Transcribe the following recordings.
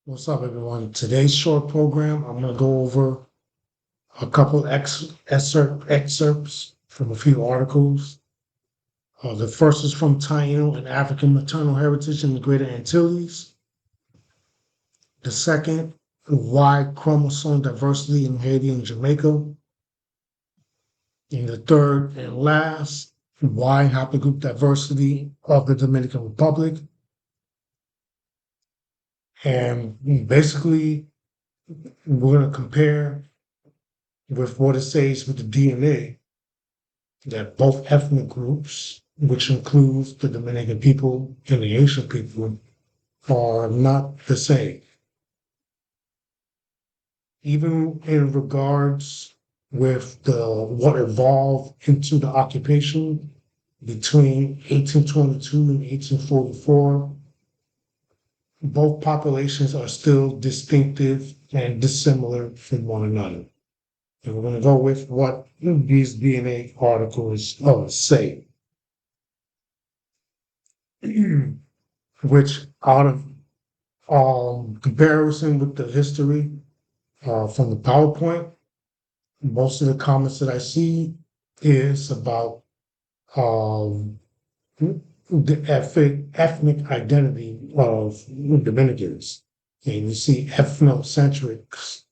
What's up, everyone? Today's short program, I'm going to go over a couple excerpts from a few articles. The first is from Taino and African Maternal Heritage in the Greater Antilles. The second, why chromosome diversity in Haiti and Jamaica. And the third and last, why haplogroup diversity of the Dominican Republic. And basically, we're going to compare with what it says with the DNA that both ethnic groups, which includes the Dominican people and the Haitian people, are not the same. Even in regards with what evolved into the occupation between 1822 and 1844, both populations are still distinctive and dissimilar from one another. And we're going to go with what these DNA articles say, which out of comparison with the history from the PowerPoint, most of the comments that I see is about the ethnic identity of Dominicans. And you see ethnocentrics,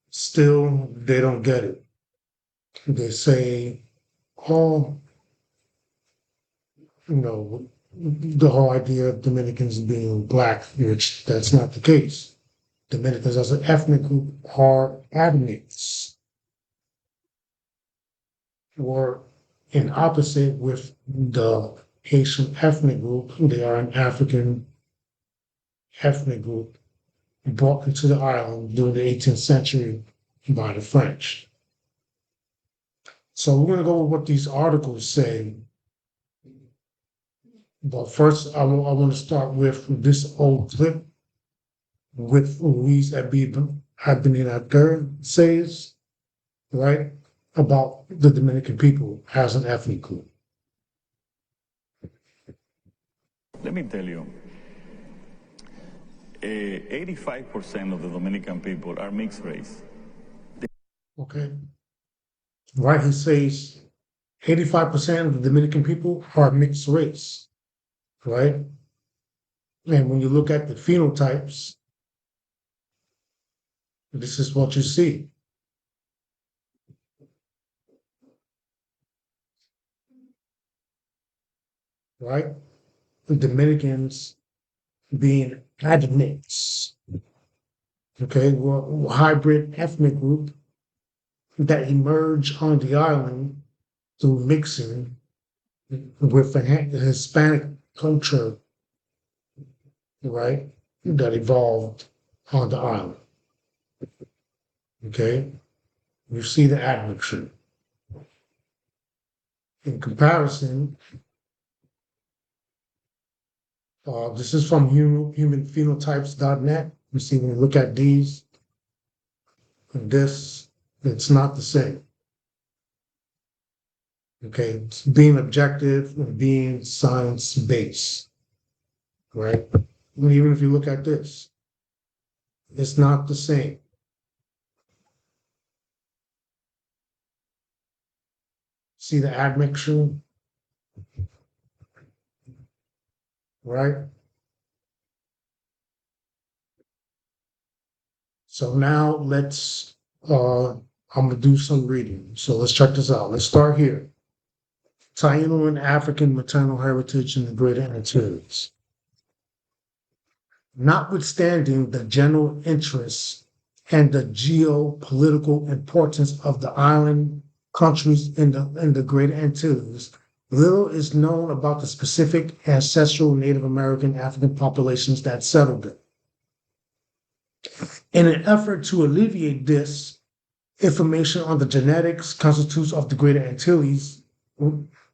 still, they don't get it. They say, oh, the whole idea of Dominicans being black, which that's not the case. Dominicans as an ethnic group are admixed, or in opposite with the Haitian ethnic group, they are an African ethnic group brought into the island during the 18th century by the French. So we're going to go with what these articles say. But first, I want to start with this old clip with Luis Abinader says, right, about the Dominican people as an ethnic group. Let me tell you, 85% of the Dominican people are mixed race. Okay. Right, he says 85% of the Dominican people are mixed race, right? And when you look at the phenotypes, this is what you see. Right? The Dominicans being admixed, okay, well, hybrid ethnic group that emerged on the island through mixing with the Hispanic culture, right, that evolved on the island. Okay, you see the admixture. In comparison, this is from humanphenotypes.net. You see, when you look at these and this, it's not the same. Okay, it's being objective and being science-based, right? And even if you look at this, it's not the same. See the admixture, right? So now I'm gonna do some reading. So let's check this out. Let's start here. Taino and African maternal heritage in the Greater Antilles. Notwithstanding the general interest and the geopolitical importance of the island countries in the Greater Antilles, little is known about the specific ancestral Native American African populations that settled it. In an effort to alleviate this, information on the genetics constitutes of the Greater Antilles,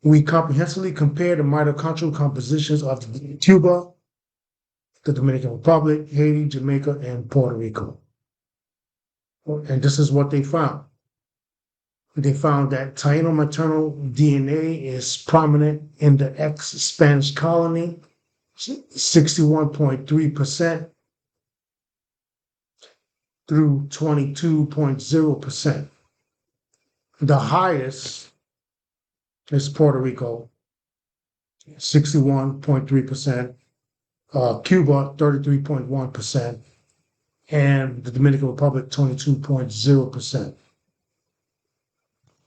we comprehensively compare the mitochondrial compositions of Cuba, the Dominican Republic, Haiti, Jamaica, and Puerto Rico. And this is what they found. They found that Taino maternal DNA is prominent in the ex-Spanish colony, 61.3%, through 22.0%. The highest is Puerto Rico, 61.3%, Cuba, 33.1%, and the Dominican Republic, 22.0%.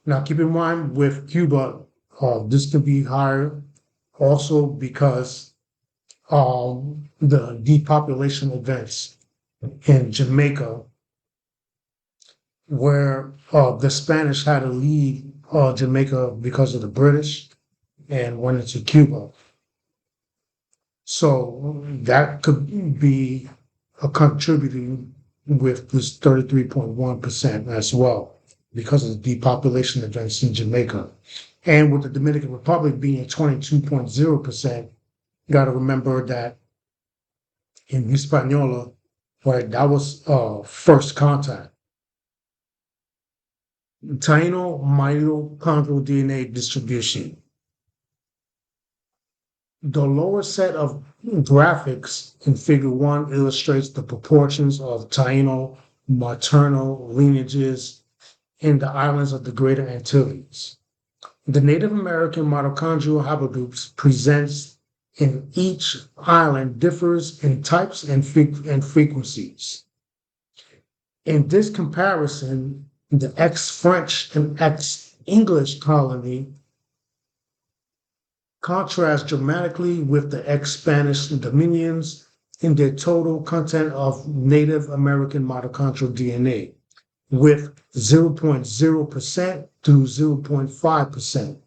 Now, keep in mind with Cuba, this can be higher also because the depopulation events in Jamaica, where the Spanish had to leave Jamaica because of the British and went into Cuba. So that could be a contributing with this 33.1% as well because of the depopulation events in Jamaica. And with the Dominican Republic being 22.0%, you got to remember that in Hispaniola, right, that was first contact. Taino mitochondrial DNA distribution. The lower set of graphics in Figure 1 illustrates the proportions of Taino maternal lineages in the islands of the Greater Antilles. The Native American mitochondrial haplogroups presents in each island differs in types and frequencies. In this comparison, the ex-French and ex-English colony contrast dramatically with the ex-Spanish dominions in their total content of Native American mitochondrial DNA, with 0.0% to 0.5%,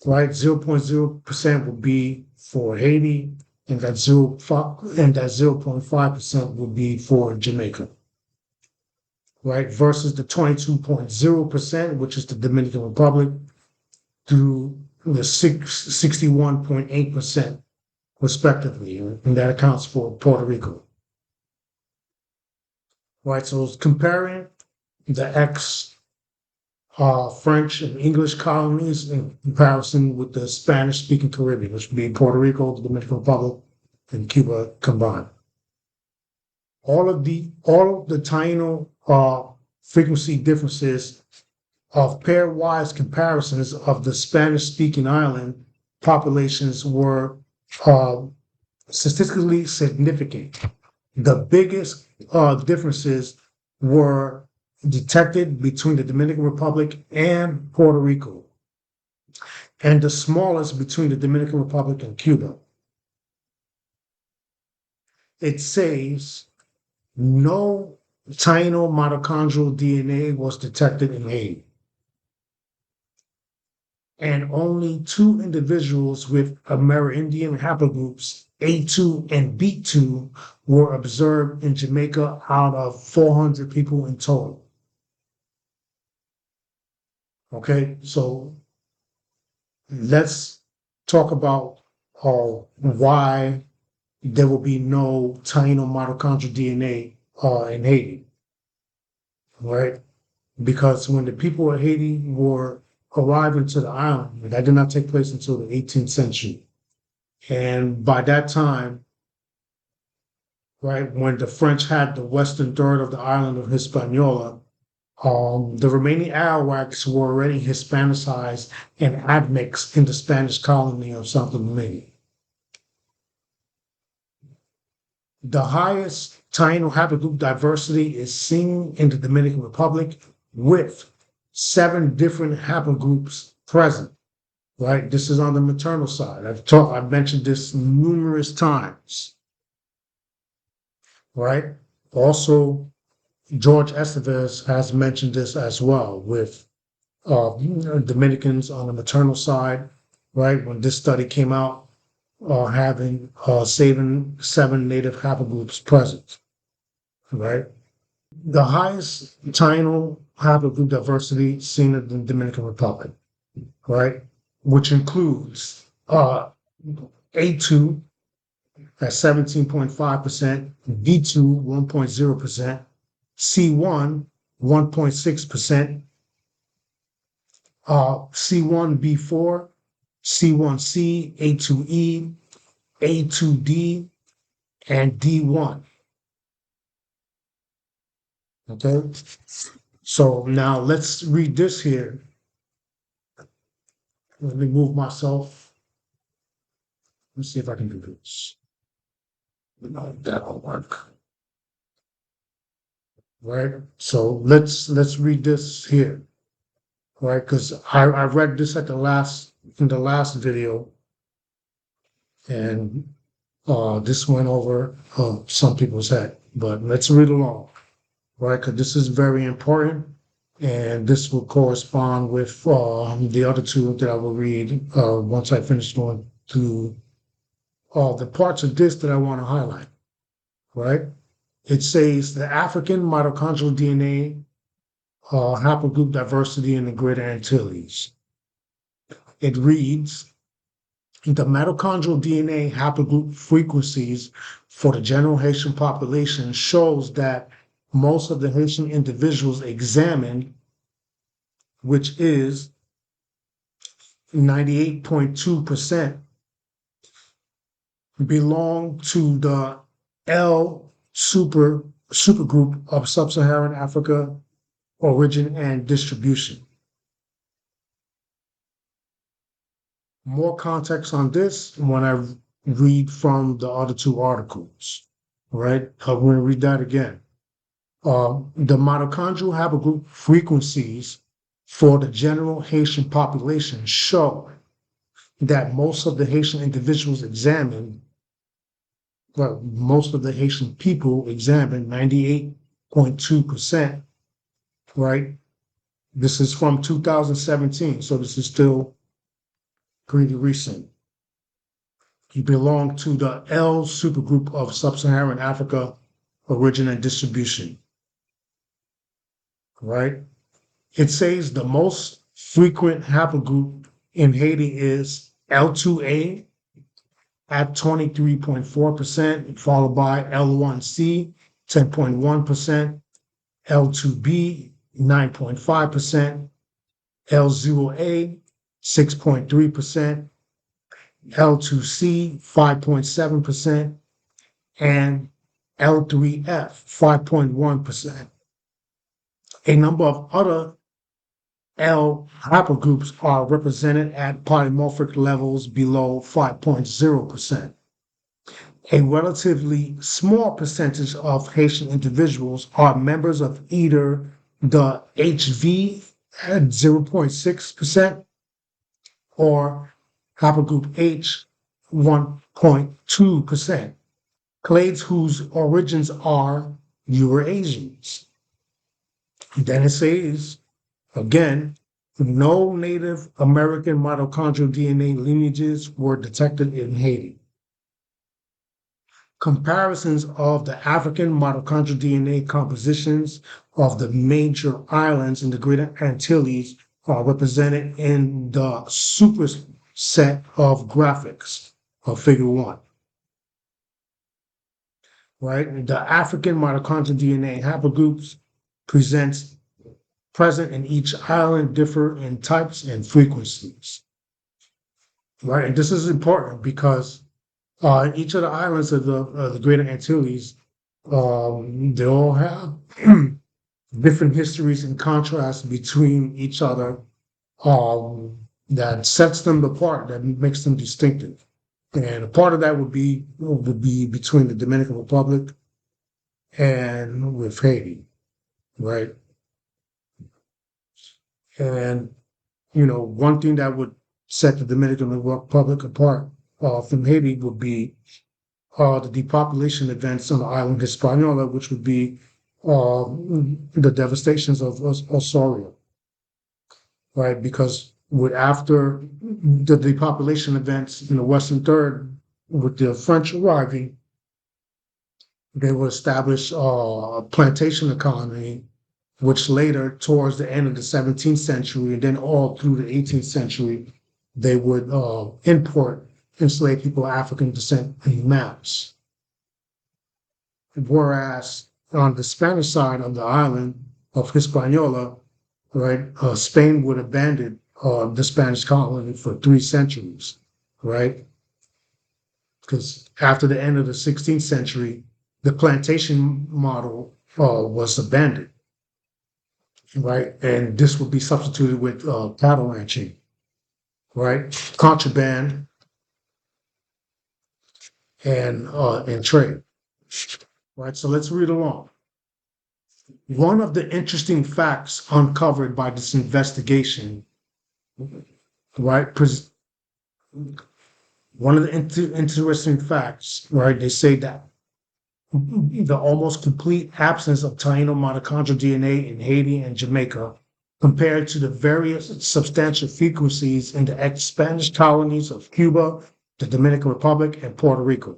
right? 0.0% would be for Haiti, and that 0.5% would be for Jamaica, right? Versus the 22.0%, which is the Dominican Republic, through the 61.8% respectively, and that accounts for Puerto Rico. Right, so it's comparing the French and English colonies in comparison with the Spanish-speaking Caribbean, which would be Puerto Rico, the Dominican Republic, and Cuba combined. All of the Taino frequency differences of pairwise comparisons of the Spanish-speaking island populations were statistically significant. The biggest differences were detected between the Dominican Republic and Puerto Rico, and the smallest between the Dominican Republic and Cuba. It says no Taino mitochondrial DNA was detected in Haiti, and only 2 individuals with Amerindian haplogroups A2 and B2 were observed in Jamaica out of 400 people in total. Okay, so let's talk about why there will be no Taino mitochondrial DNA in Haiti, right? Because when the people of Haiti were arriving to the island, that did not take place until the 18th century. And by that time, right, when the French had the western third of the island of Hispaniola, the remaining Arawaks were already Hispanicized and admixed in the Spanish colony of Santo Domingo. The highest Taino haplogroup diversity is seen in the Dominican Republic, with 7 different haplogroups present. Right, this is on the maternal side. I've mentioned this numerous times. Right. Also, George Estevez has mentioned this as well with Dominicans on the maternal side. Right, when this study came out, having 7 native haplogroups present. Right. The highest Taino haplogroup diversity seen in the Dominican Republic, right, which includes A2 at 17.5%, B2 1.0%, C1 1.6%, C1B4, C1C, A2E, A2D, and D1. Okay. So now let's read this here. Let me move myself. Let's see if I can do this. No, that'll work. Right. So let's read this here. Right. Because I read this at the last in the last video, and this went over some people's head. But let's read along. Right. Because this is very important. And this will correspond with the other two that I will read once I finish going through the parts of this that I want to highlight, right? It says the African mitochondrial DNA haplogroup diversity in the Greater Antilles. It reads, the mitochondrial DNA haplogroup frequencies for the general Haitian population shows that most of the Haitian individuals examined, which is 98.2%, belong to the L supergroup of sub-Saharan Africa origin and distribution. More context on this when I read from the other two articles, right? I'm going to read that again. The mitochondrial haplogroup frequencies for the general Haitian population show that most of the Haitian individuals examined, well, most of the Haitian people examined, 98.2%, right? This is from 2017, so this is still pretty recent. You belong to the L supergroup of sub-Saharan Africa origin and distribution, right? It says the most frequent haplogroup in Haiti is L2A at 23.4%, followed by L1C, 10.1%, L2B, 9.5%, L0A, 6.3%, L2C, 5.7%, and L3F, 5.1%. A number of other L haplogroups are represented at polymorphic levels below 5.0%. A relatively small percentage of Haitian individuals are members of either the HV at 0.6% or haplogroup H 1.2%, clades whose origins are Eurasians. Then it says, again, no Native American mitochondrial DNA lineages were detected in Haiti. Comparisons of the African mitochondrial DNA compositions of the major islands in the Greater Antilles are represented in the superset of graphics of Figure 1. Right? The African mitochondrial DNA haplogroups present in each island differ in types and frequencies. Right? And this is important because each of the islands of the Greater Antilles, they all have different histories and contrasts between each other that sets them apart, that makes them distinctive. And a part of that would be between the Dominican Republic and with Haiti, right? And one thing that would set the Dominican Republic apart from Haiti would be the depopulation events on the island Hispaniola, which would be the devastations of Osorio, right? Because after the depopulation events in the Western Third, with the French arriving, they would establish a plantation economy, which later, towards the end of the 17th century, and then all through the 18th century, they would import enslaved people of African descent en masse. Whereas on the Spanish side of the island of Hispaniola, right, Spain would abandon the Spanish colony for 3 centuries, right? Because after the end of the 16th century, the plantation model was abandoned, right? And this would be substituted with cattle ranching, right? Contraband and trade, right? So let's read along. One of the interesting facts uncovered by this investigation, right? One of the interesting facts, right? They say that the almost complete absence of Taino mitochondrial DNA in Haiti and Jamaica compared to the various substantial frequencies in the ex-Spanish colonies of Cuba, the Dominican Republic, and Puerto Rico.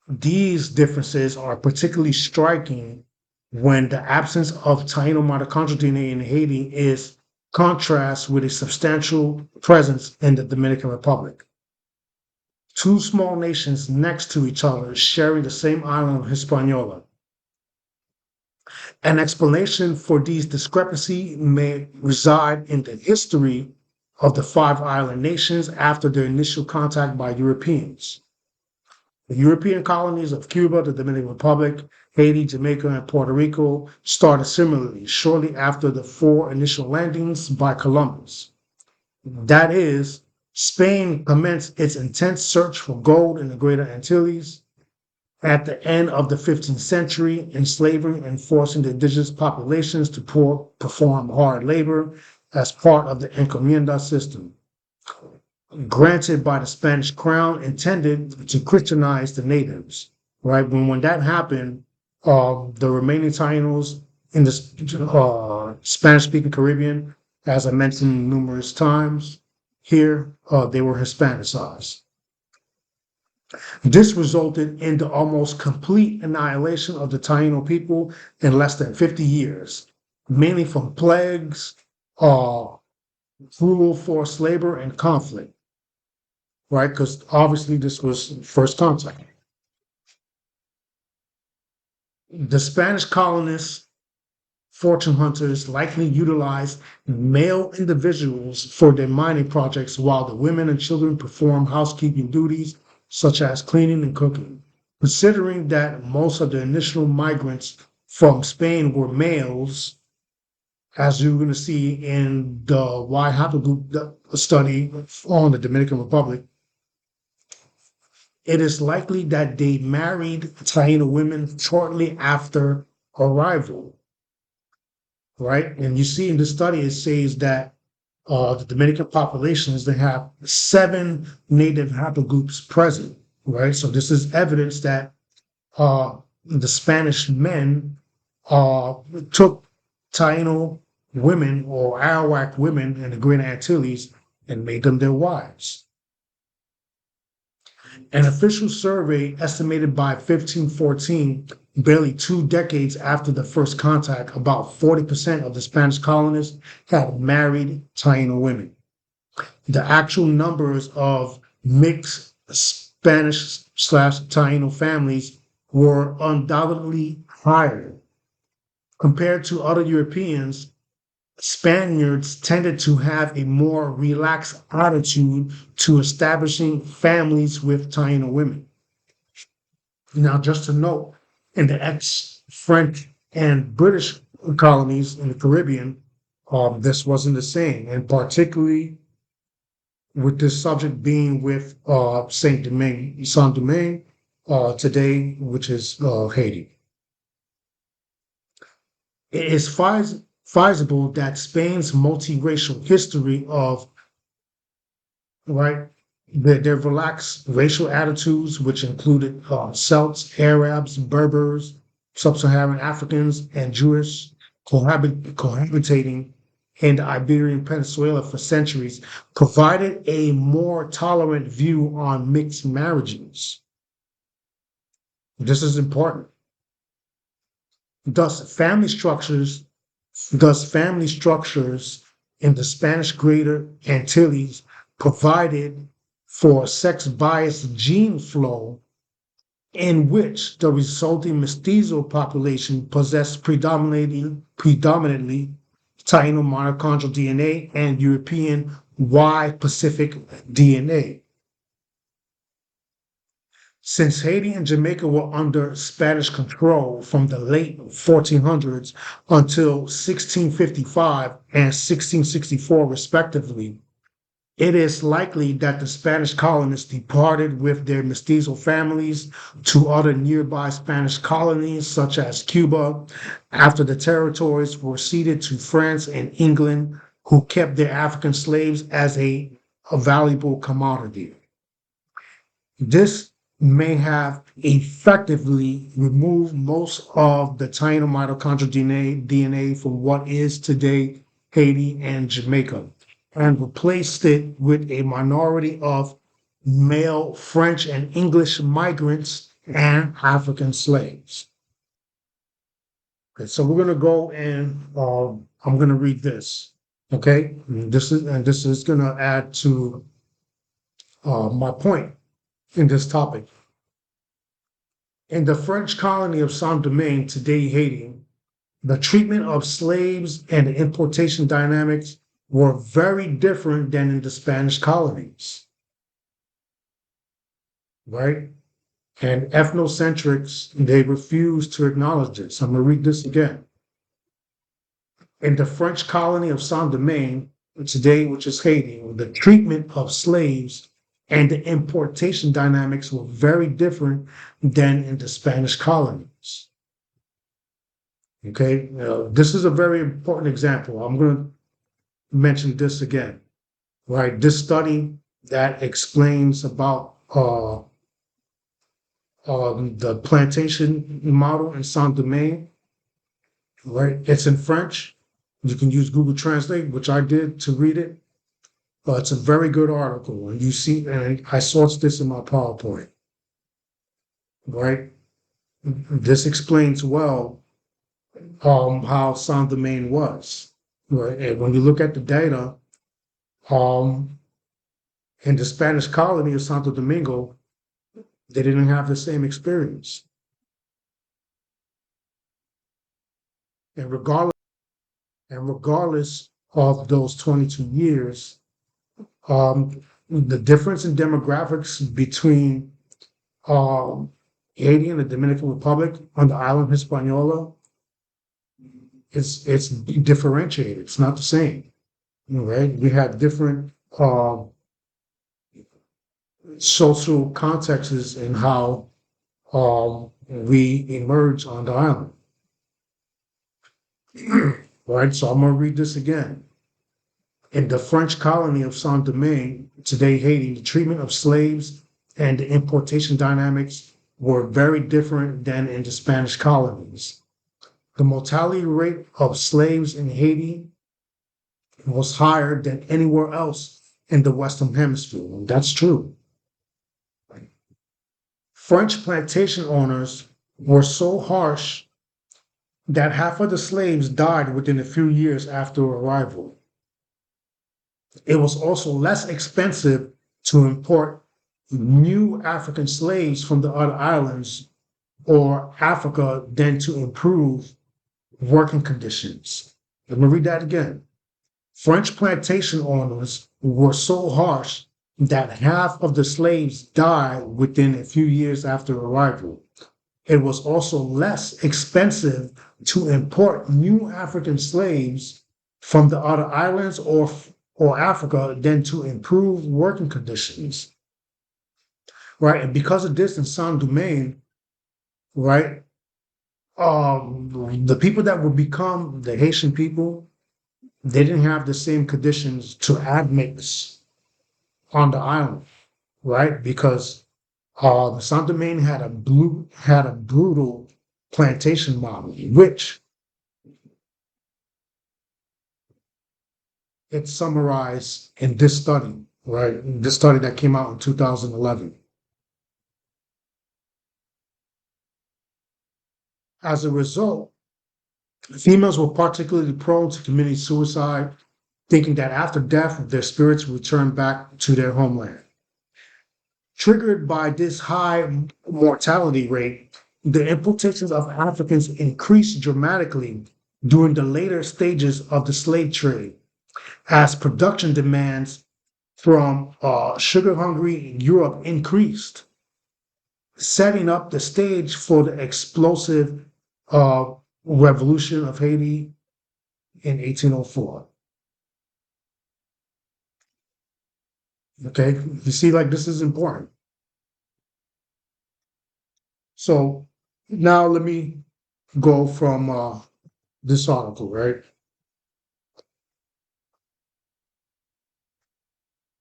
These differences are particularly striking when the absence of Taino mitochondrial DNA in Haiti is contrast with a substantial presence in the Dominican Republic. Two small nations next to each other sharing the same island of Hispaniola. An explanation for these discrepancies may reside in the history of the five island nations after their initial contact by Europeans. The European colonies of Cuba, the Dominican Republic, Haiti, Jamaica, and Puerto Rico started similarly shortly after the four initial landings by Columbus. That is, Spain commenced its intense search for gold in the Greater Antilles at the end of the 15th century, enslaving and forcing the indigenous populations to perform hard labor as part of the encomienda system, granted by the Spanish crown, intended to Christianize the natives. Right when that happened, the remaining Tainos in the Spanish-speaking Caribbean, as I mentioned numerous times here, they were Hispanicized. This resulted in the almost complete annihilation of the Taino people in less than 50 years, mainly from plagues, uh, cruel forced labor, and conflict, right? Because obviously this was first contact. The Spanish colonists, fortune hunters, likely utilized male individuals for their mining projects while the women and children performed housekeeping duties such as cleaning and cooking. Considering that most of the initial migrants from Spain were males, as you're going to see in the Y haplogroup study on the Dominican Republic, it is likely that they married Taino women shortly after arrival, right? And you see in the study, it says that the Dominican populations, they have 7 native haplogroups present, right? So this is evidence that the Spanish men took Taino women or Arawak women in the Greater Antilles and made them their wives. An official survey estimated by 1514, barely 2 decades after the first contact, about 40% of the Spanish colonists had married Taino women. The actual numbers of mixed Spanish/Taino families were undoubtedly higher. Compared to other Europeans, Spaniards tended to have a more relaxed attitude to establishing families with Taino women. Now, just to note, in the ex-French and British colonies in the Caribbean, this wasn't the same, and particularly with this subject being with Saint-Domingue today, which is Haiti. It is feasible that Spain's multiracial history of right their relaxed racial attitudes, which included Celts, Arabs, Berbers, Sub-Saharan Africans, and Jewish cohabitating in the Iberian Peninsula for centuries, provided a more tolerant view on mixed marriages. This is important. Thus, family structures in the Spanish Greater Antilles provided for sex-biased gene flow in which the resulting mestizo population possessed predominantly Taino mitochondrial DNA and European Y Pacific DNA. Since Haiti and Jamaica were under Spanish control from the late 1400s until 1655 and 1664, respectively, it is likely that the Spanish colonists departed with their mestizo families to other nearby Spanish colonies, such as Cuba, after the territories were ceded to France and England, who kept their African slaves as a valuable commodity. This may have effectively removed most of the tiny mitochondrial DNA from what is today Haiti and Jamaica and replaced it with a minority of male French and English migrants and African slaves. Okay, so we're going to go and I'm going to read this. Okay, and this is going to add to my point in this topic. In the French colony of Saint-Domingue, today Haiti, the treatment of slaves and the importation dynamics were very different than in the Spanish colonies, right? And ethnocentrics, they refuse to acknowledge this. I'm going to read this again. In the French colony of Saint-Domingue, today, which is Haiti, the treatment of slaves and the importation dynamics were very different than in the Spanish colonies. Okay, this is a very important example. I'm going to mention this again, right? This study that explains about the plantation model in Saint-Domingue, right? It's in French. You can use Google Translate, which I did to read it. It's a very good article, and you see, and I sourced this in my PowerPoint, right? This explains well how Saint-Domingue was, right? And when you look at the data, um, in the Spanish colony of Santo Domingo, they didn't have the same experience. And regardless of those 22 years, the difference in demographics between Haiti and the Dominican Republic on the island Hispaniola, it's differentiated. It's not the same, right? We have different social contexts in how we emerge on the island. Right, so I'm going to read this again. In the French colony of Saint-Domingue, today Haiti, the treatment of slaves and the importation dynamics were very different than in the Spanish colonies. The mortality rate of slaves in Haiti was higher than anywhere else in the Western Hemisphere, and that's true. French plantation owners were so harsh that half of the slaves died within a few years after arrival. It was also less expensive to import new African slaves from the other islands or Africa than to improve working conditions. Let me read that again. French plantation owners were so harsh that half of the slaves died within a few years after arrival. It was also less expensive to import new African slaves from the other islands or Africa than to improve working conditions, right? And because of this in Saint-Domingue, right, the people that would become the Haitian people, they didn't have the same conditions to admix on the island, right? Because Saint-Domingue had a brutal plantation model, which it's summarized in this study, right? This study that came out in 2011. As a result, females were particularly prone to committing suicide, thinking that after death, their spirits would return back to their homeland. Triggered by this high mortality rate, the importations of Africans increased dramatically during the later stages of the slave trade, as production demands from sugar-hungry Europe increased. setting up the stage for the explosive uh, revolution of Haiti in 1804. Okay, you see, like this is important. So now let me go from this article, right?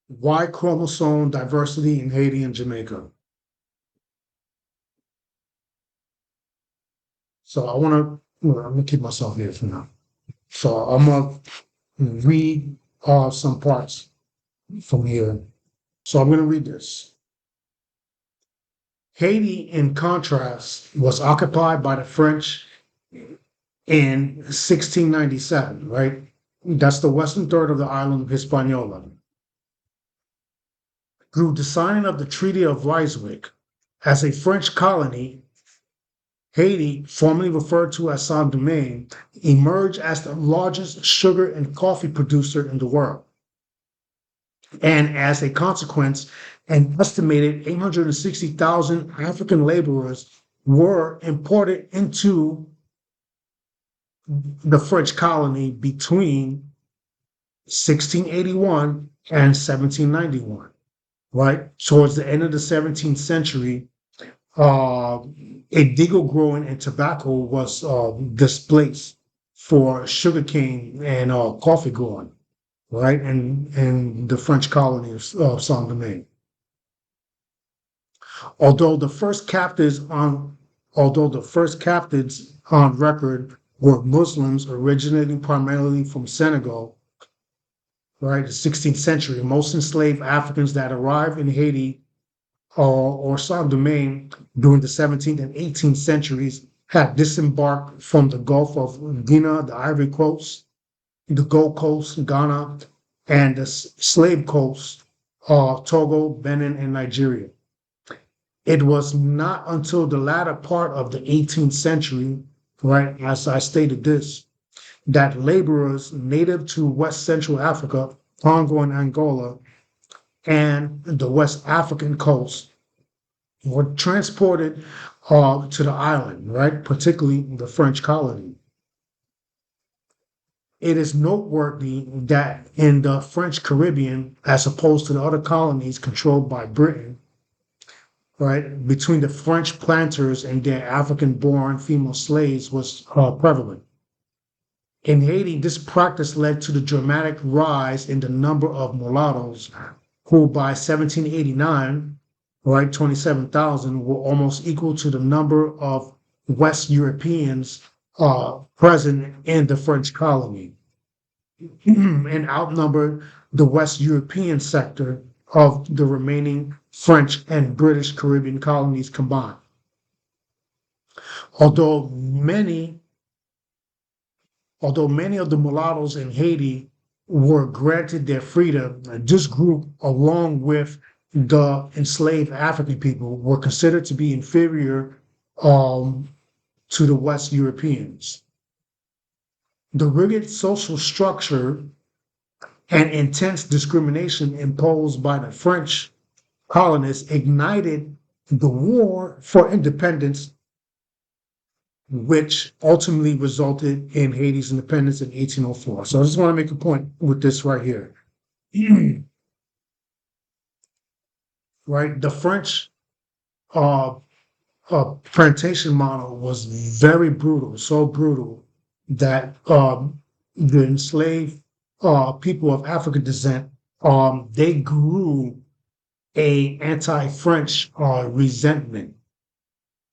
Why chromosome diversity in Haiti and Jamaica? So I want to, I'm gonna keep myself here for now. So I'm gonna read some parts from here. So I'm gonna read this. Haiti, in contrast, was occupied by the French in 1697, right? That's the western third of the island of Hispaniola. Through the signing of the Treaty of Ryswick as a French colony, Haiti, formerly referred to as Saint-Domingue, emerged as the largest sugar and coffee producer in the world. And as a consequence, an estimated 860,000 African laborers were imported into the French colony between 1681 and 1791, right? Towards the end of the 17th century, indigo growing and tobacco was displaced for sugarcane and coffee growing, right? And the French colony of Saint-Domingue. Although the first captives on Although the first captives on record were Muslims originating primarily from Senegal, right, the 16th century, most enslaved Africans that arrived in Haiti or Saint-Domingue during the 17th and 18th centuries had disembarked from the Gulf of Guinea, the Ivory Coast, the Gold Coast, Ghana, and the Slave Coast, Togo, Benin, and Nigeria. It was not until the latter part of the 18th century, right, as I stated this, that laborers native to West Central Africa, Congo and Angola, and the West African coast were transported to the island, right, particularly the French colony. It is noteworthy that in the French Caribbean, as opposed to the other colonies controlled by Britain, right, between the French planters and their African-born female slaves was prevalent. In Haiti, this practice led to the dramatic rise in the number of mulattoes who by 1789, right, 27,000 were almost equal to the number of West Europeans present in the French colony and outnumbered the West European sector of the remaining French and British Caribbean colonies combined. Although many, Although many of the mulattoes in Haiti were granted their freedom, this group, along with the enslaved African people, were considered to be inferior um, to the West Europeans. The rigid social structure and intense discrimination imposed by the French colonists ignited the war for independence, which ultimately resulted in Haiti's independence in 1804. So I just want to make a point with this right here. Right, the French uh, plantation model was very brutal, so brutal that the enslaved people of African descent, they grew a anti-French resentment,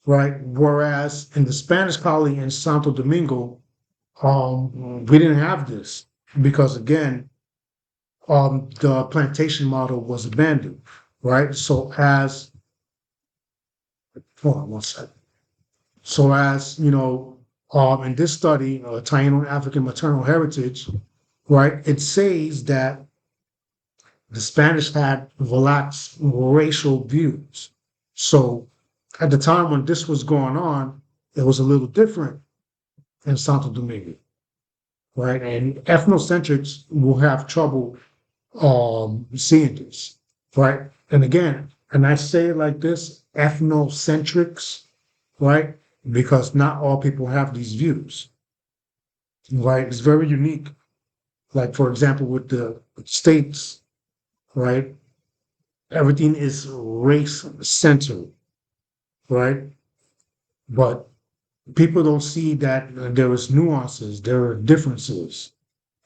right? Whereas in the Spanish colony in Santo Domingo, we didn't have this because again, the plantation model was abandoned, right? Hold on one second. So as you know, in this study, Taino African maternal heritage, right? It says that the Spanish had relaxed racial views. So at the time when this was going on, it was a little different in Santo Domingo, right? And ethnocentrics will have trouble seeing this, right? And again, and I say it like this, ethnocentrics, right? Because not all people have these views, right? It's very unique. Like, for example, with the states, right? Everything is race centered, right? But people don't see that there is nuances, there are differences,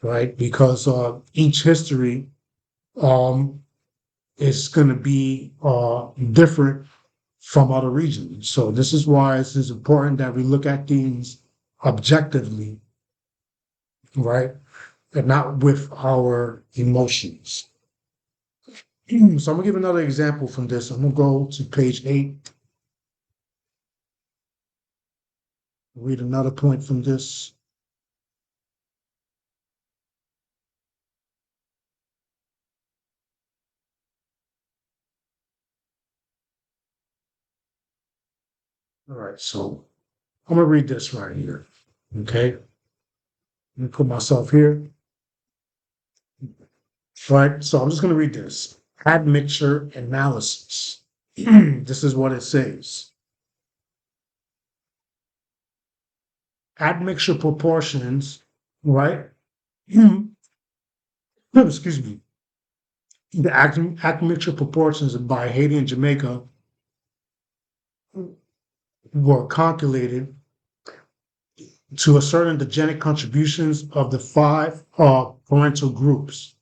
right? Because each history um, is going to be different from other regions. So this is why it is important that we look at things objectively, right? And not with our emotions. So I'm gonna give another example from this. I'm gonna go to page 8, read another point from this. All right, so I'm gonna read this right here. Okay, let me put myself here. Right, so I'm just gonna read this. Admixture analysis. This is what it says. Admixture proportions, right? Excuse me. The admixture proportions by Haiti and Jamaica were calculated to ascertain the genetic contributions of the five parental groups: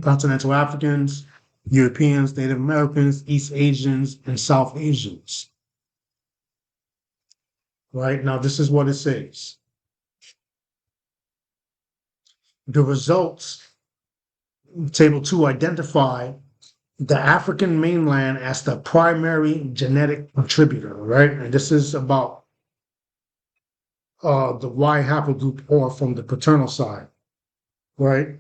continental Africans, Europeans, Native Americans, East Asians, and South Asians. Right now, this is what it says. The results, table 2, identify the African mainland as the primary genetic contributor, right? And this is about the Y haplogroup, or from the paternal side, right?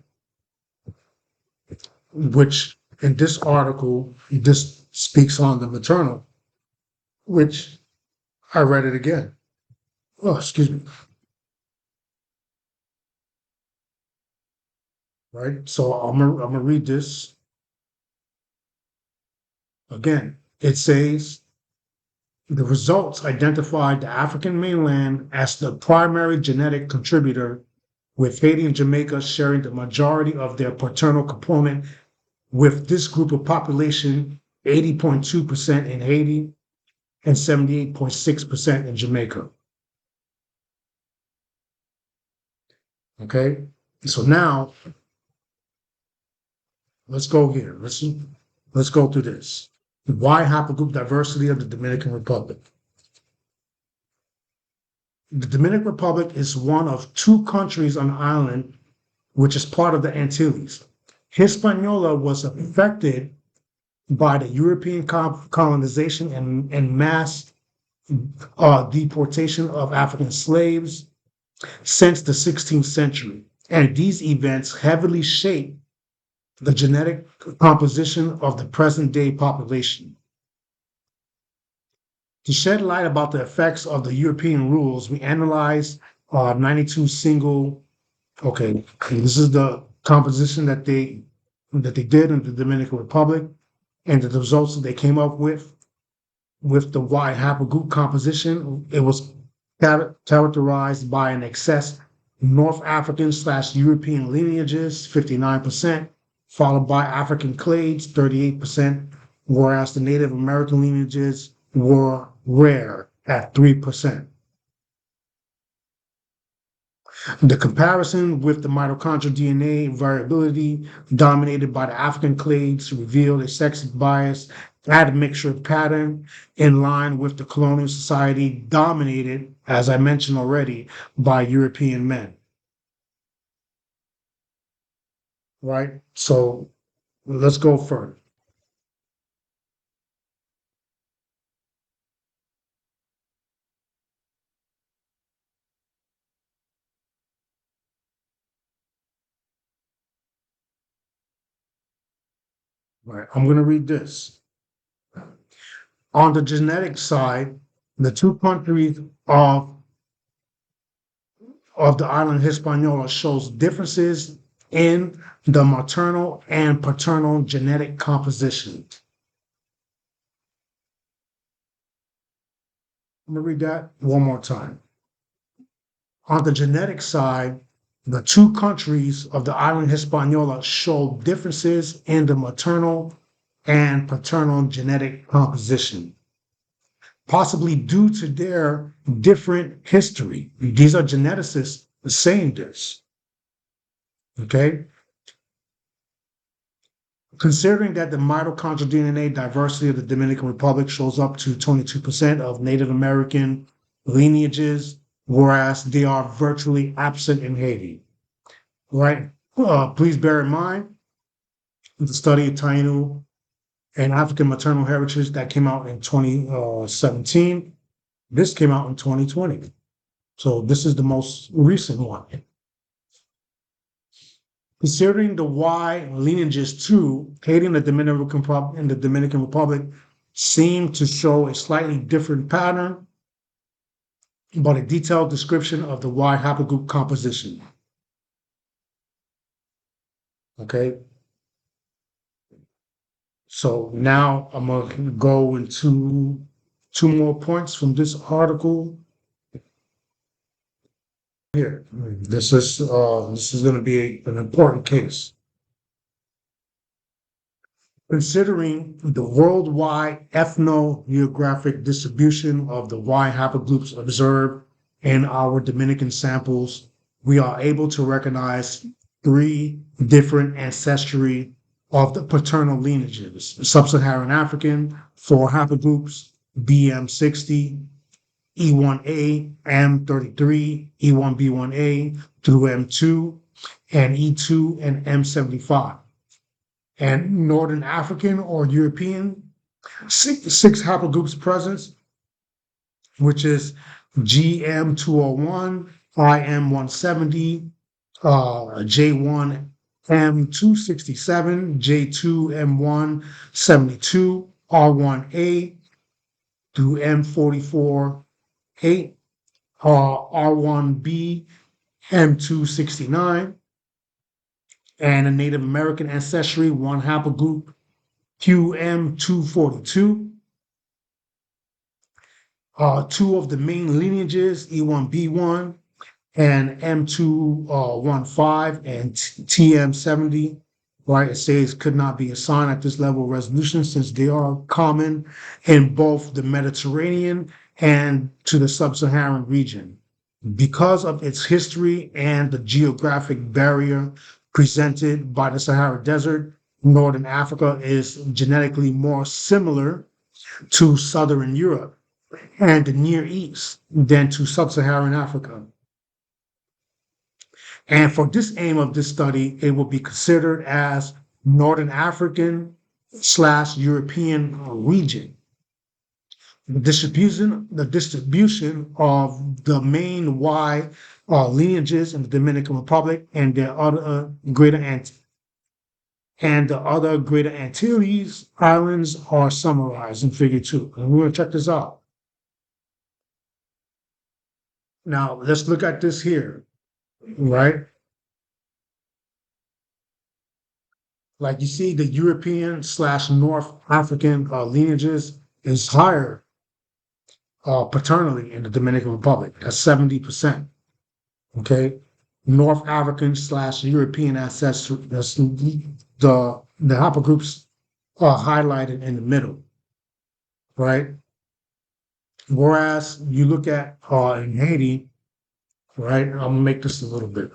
Which in this article, this speaks on the maternal, which I read it again. Oh, excuse me. Right. So I'm gonna read this again. It says the results identified the African mainland as the primary genetic contributor, with Haiti and Jamaica sharing the majority of their paternal component, with this group of population 80.2% in Haiti and 78.6% in Jamaica. Okay, so now let's go here. Let's go through this. Y haplogroup diversity of the Dominican Republic. The Dominican Republic is one of two countries on the island which is part of the Antilles. Hispaniola was affected by the European colonization and mass deportation of African slaves since the 16th century. And these events heavily shaped the genetic composition of the present day population. To shed light about the effects of the European rules, we analyzed 92 single. Okay, this is the composition that they did in the Dominican Republic, and the results that they came up with the Y haplogroup composition. It was characterized by an excess North African / European lineages, 59%, followed by African clades, 38%, whereas the Native American lineages were rare at 3%. The comparison with the mitochondrial DNA variability dominated by the African clades revealed a sex bias admixture pattern in line with the colonial society dominated, as I mentioned already, by European men. Right? So let's go further. Right. I'm going to read this. On the genetic side, the two countries of the island Hispaniola shows differences in the maternal and paternal genetic composition. I'm going to read that one more time. On the genetic side, the two countries of the island Hispaniola show differences in the maternal and paternal genetic composition, possibly due to their different history. These are geneticists saying this. Okay. Considering that the mitochondrial DNA diversity of the Dominican Republic shows up to 22% of Native American lineages, whereas they are virtually absent in Haiti. Right? Please bear in mind the study of Taino and African maternal heritage that came out in 2017. This came out in 2020. So this is the most recent one. Considering the Y lineages too, Haiti and the Dominican Republic seem to show a slightly different pattern, but a detailed description of the Y haplogroup composition. Okay. So now I'm gonna go into two more points from this article here. This is going to be an important case. Considering the worldwide ethnogeographic distribution of the Y haplogroups observed in our Dominican samples, we are able to recognize three different ancestry of the paternal lineages: Sub-Saharan African, 4 haplogroups, BM60, E1A, M33, E1B1A through M2, and E2 and M75. And Northern African or European, six haplogroups present, which is GM201, IM170, J1 M267, J2 M172, R1A through M44, 8, R1B, M269, and a Native American ancestry, 1 haplogroup, QM242. Two of the main lineages, E1B1 and M215 and TM70, right? It says could not be assigned at this level of resolution since they are common in both the Mediterranean and to the sub-Saharan region. Because of its history and the geographic barrier presented by the Sahara Desert, Northern Africa is genetically more similar to Southern Europe and the Near East than to Sub-Saharan Africa. And for this aim of this study, it will be considered as Northern African / European region. The distribution of the main Y lineages in the Dominican Republic and the other Greater Antilles islands are summarized in Figure 2. And we're going to check this out. Now, let's look at this here, right? Like you see, the European / North African lineages is higher paternally in the Dominican Republic. That's 70%. Okay, North African / European ancestry. That's the haplogroups are highlighted in the middle, right? Whereas you look at in Haiti, right? I'm gonna make this a little bit.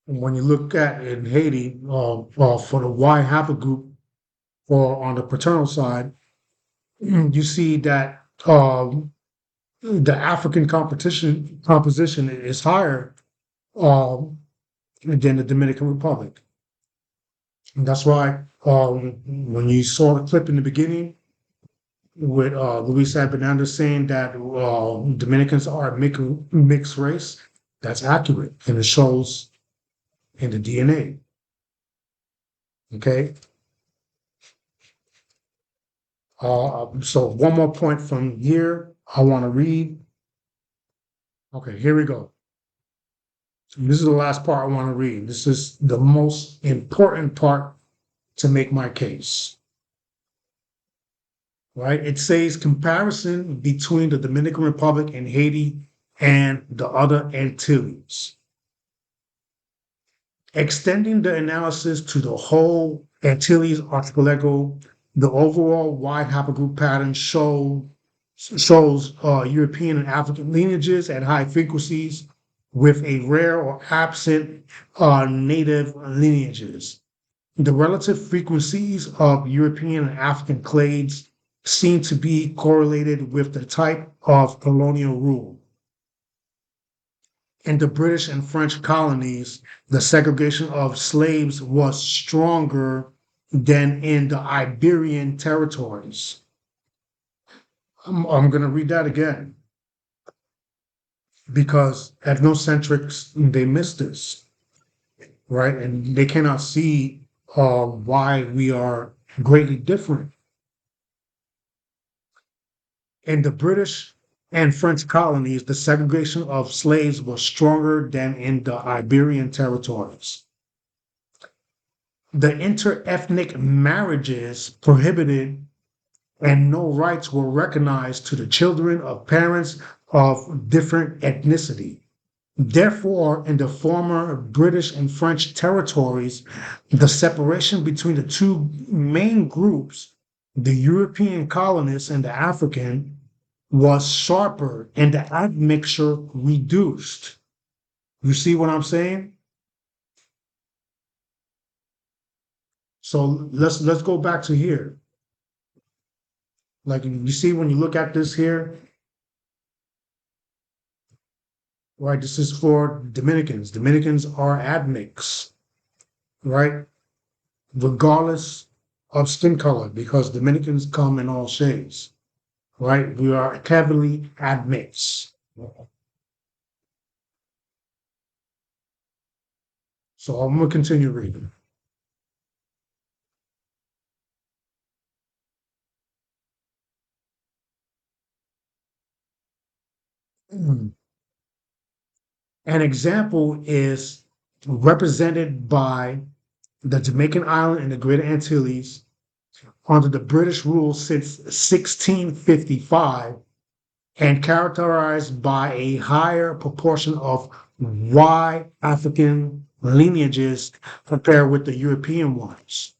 When you look at in Haiti, for the Y haplogroup, or on the paternal side, you see that the African composition is higher than the Dominican Republic. And that's why when you saw the clip in the beginning with Luis Abinanda saying that Dominicans are a mixed race, that's accurate, and it shows in the DNA. Okay. So one more point from here I want to read. Okay, here we go. This is the last part I want to read. This is the most important part to make my case. right? It says comparison between the Dominican Republic and Haiti and the other Antilles. Extending the analysis to the whole Antilles archipelago, the overall wide haplogroup pattern shows European and African lineages at high frequencies with a rare or absent native lineages. The relative frequencies of European and African clades seem to be correlated with the type of colonial rule. In the British and French colonies, the segregation of slaves was stronger than in the Iberian territories. I'm going to read that again because ethnocentrics, they miss this, right? And they cannot see why we are greatly different. In the British and French colonies, the segregation of slaves was stronger than in the Iberian territories. The inter-ethnic marriages prohibited and no rights were recognized to the children of parents of different ethnicity. Therefore, in the former British and French territories, the separation between the two main groups, the European colonists and the African, was sharper and the admixture reduced. You see what I'm saying? So let's go back to here. Like you see when you look at this here, right? This is for Dominicans. Dominicans are admix, right? Regardless of skin color, because Dominicans come in all shades, right? We are heavily admix. So I'm gonna continue reading. An example is represented by the Jamaican island and the Greater Antilles under the British rule since 1655 and characterized by a higher proportion of white African lineages compared with the European ones.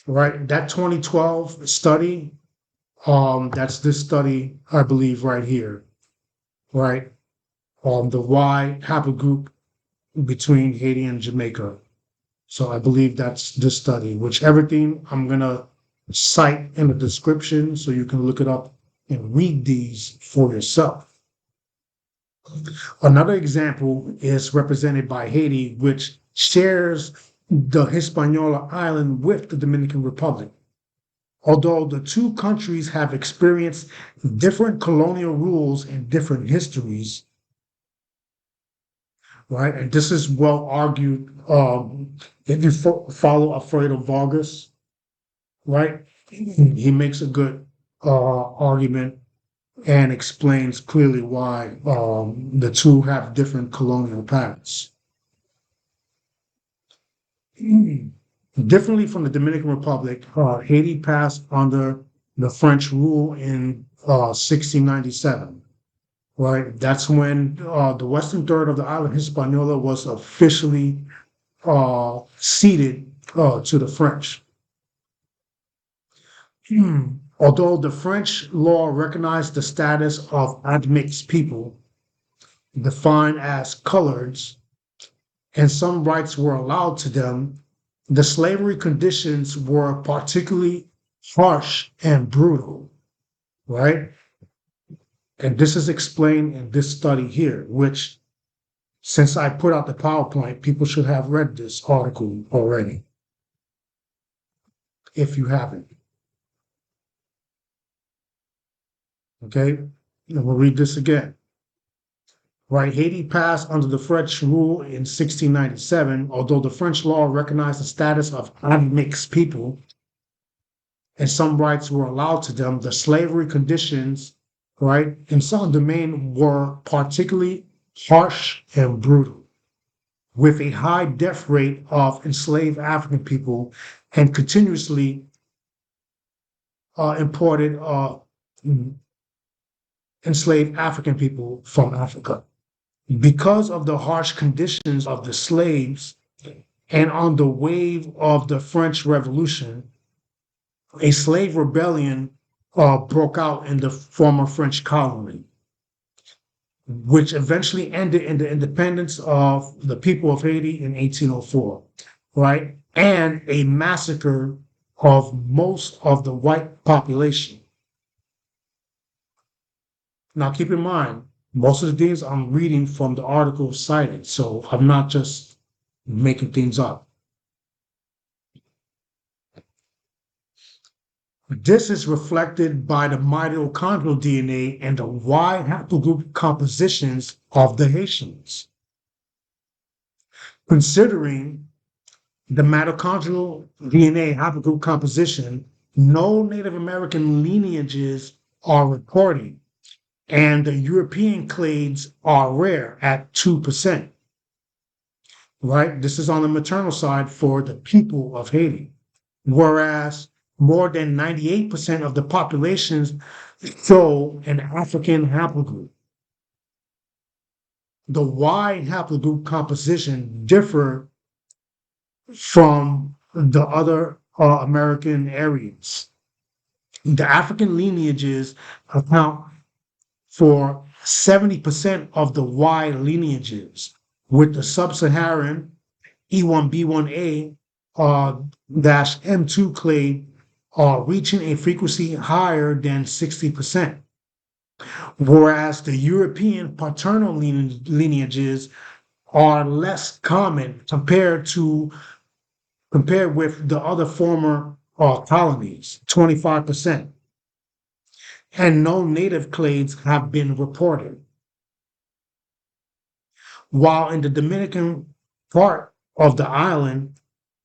Right? That 2012 study, that's this study, I believe, right here, right? The Y haplogroup between Haiti and Jamaica. So I believe that's this study, which everything I'm gonna cite in the description so you can look it up and read these for yourself. Another example is represented by Haiti, which shares the Hispaniola island with the Dominican Republic. Although the two countries have experienced different colonial rules and different histories, right? And this is well argued. If you follow Alfredo Vargas, right? He makes a good argument and explains clearly why the two have different colonial paths. Differently from the Dominican Republic, Haiti passed under the French rule in 1697. Right, that's when the western third of the island Hispaniola was officially ceded to the French. Although the French law recognized the status of admixed people, defined as coloreds, and some rights were allowed to them, the slavery conditions were particularly harsh and brutal, right? And this is explained in this study here, which, since I put out the PowerPoint, people should have read this article already, if you haven't. Okay, and we'll read this again. Right, Haiti passed under the French rule in 1697, although the French law recognized the status of admixed people and some rights were allowed to them, the slavery conditions, right, in some domain were particularly harsh and brutal. with a high death rate of enslaved African people and continuously imported enslaved African people from Africa. Because of the harsh conditions of the slaves and on the wave of the French Revolution, a slave rebellion broke out in the former French colony, which eventually ended in the independence of the people of Haiti in 1804, right? And a massacre of most of the white population. Now, keep in mind, most of the things I'm reading from the article cited, so I'm not just making things up. This is reflected by the mitochondrial DNA and the Y haplogroup compositions of the Haitians. Considering the mitochondrial DNA haplogroup composition, no Native American lineages are recorded, and the European clades are rare at 2%. Right? This is on the maternal side for the people of Haiti, whereas more than 98% of the populations show an African haplogroup. The Y haplogroup composition differ from the other American areas. The African lineages account for 70% of the Y lineages, with the sub-Saharan E1B1A dash M2 clade reaching a frequency higher than 60%, whereas the European paternal lineages are less common compared with the other former colonies, 25%, and no native clades have been reported. While in the Dominican part of the island,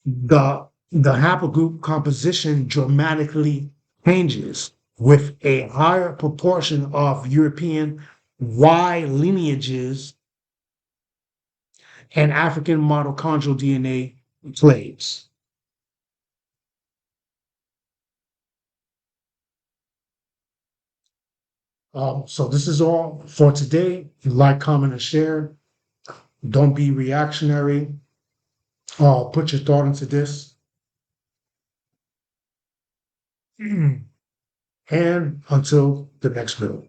the haplogroup composition dramatically changes, with a higher proportion of European Y lineages and African mitochondrial DNA clades. So this is all for today. Like, comment, and share. Don't be reactionary. Put your thought into this. And until the next video.